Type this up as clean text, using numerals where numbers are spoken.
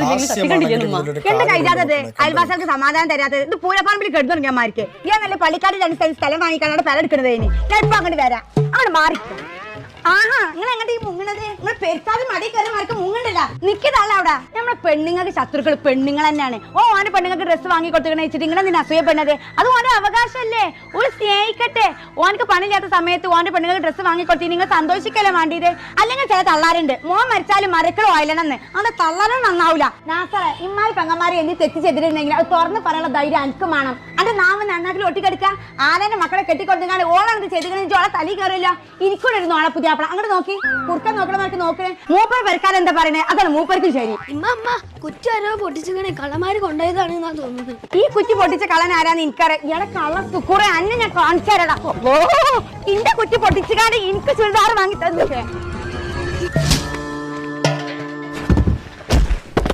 എന്റെ കഴിയാത്തത് അയൽവാസികൾക്ക് സമാധാനം തരാത്തത് ഇത് പൂരപ്പറമ്പിൽ കെടുത്തുറങ്ങിയമാർക്ക് ഞാൻ നല്ല പള്ളിക്കാട് 2 സ്ഥലം സ്ഥലം വാങ്ങിക്കാനാണ് പെര എടുക്കണത്. ഞാൻ ഇപ്പൊ അങ്ങോട്ട് വരാം, അങ്ങോട്ട് മാറിക്കും. ആഹാ, നിങ്ങൾ എങ്ങോട്ട് ഈ മുങ്ങണത്? നിങ്ങൾ പെരുത്താതെ മടി കയറി മാർക്ക് മുങ്ങണ്ടല്ല, നിക്കതല്ല അവിടെ. നമ്മളെ പെണ്ണുങ്ങൾക്ക് ശത്രുക്കൾ പെണ്ണുങ്ങൾ തന്നെയാണ്. ഓന്റെ പെണ്ണുങ്ങൾക്ക് ഡ്രസ്സ് വാങ്ങി കൊടുത്തിങ്ങനെ വെച്ചിട്ട് ഇങ്ങനെ നിന്നെ അസൂയപ്പെടുന്നത്? അത് ഓന്റെ അവകാശമല്ലേ, ഒരു സ്നേഹിക്കട്ടെ. ഓനക്ക് പണിയില്ലാത്ത സമയത്ത് ഓന്റെ പെണ്ണുങ്ങൾക്ക് ഡ്രസ്സ് വാങ്ങി കൊടുത്തി നിങ്ങൾ സന്തോഷിക്കല്ലേ വേണ്ടിയത്? അല്ലെങ്കിൽ ചില തള്ളാറുണ്ട്, മോൻ മരിച്ചാലും മരക്കളോ ആയില്ലെന്ന്. അങ്ങനെ തള്ളാനും നന്നാവൂല. നാസറെ, ഇമ്മാരി പെങ്ങന്മാരെ എന്ത് തെറ്റ് ചെയ്തിട്ടുണ്ടെങ്കിൽ അത് തുറന്ന് പറയാനുള്ള ധൈര്യം എനിക്ക് വേണം. അന്റെ നാമം നന്നാക്കി ഒട്ടിക്കെടുക്കുക. ആരേന്റെ മക്കളെ കെട്ടിക്കൊടുക്കാണ്ട് ഓളത് ചെയ്തിട്ടുണ്ടെങ്കിൽ ഓളെ തലി കയറില്ല. എനിക്കൂടെ ഇരുന്നു ഓളെ പുതിയ അങ്ങോട്ട് നോക്കി കുറുക്കൻ നോക്കണമാർക്ക് നോക്കണേ. മൂപ്പർ പെരക്കാൻ എന്താ പറയണേ? അതാണ് മൂപ്പർക്കും ശരി. കുറ്റി ആരോ പൊട്ടിച്ചിങ്ങനെ കള്ളന്മാര് കൊണ്ടുപോയതാണ് തോന്നുന്നത്. ഈ കുറ്റി പൊട്ടിച്ച കള്ളൻ ആരാന്ന് എനിക്കറിയാം. ഇയാളെ കള്ള സുക്കൂറെ അന്നെ ഞാൻ കാണിച്ചു തരടാ. ഓ, ഇന്റെ കുറ്റി പൊട്ടിച്ചുകാണ്ട് എനിക്ക് ചുരിദാർ വാങ്ങി തന്നിട്ടേ.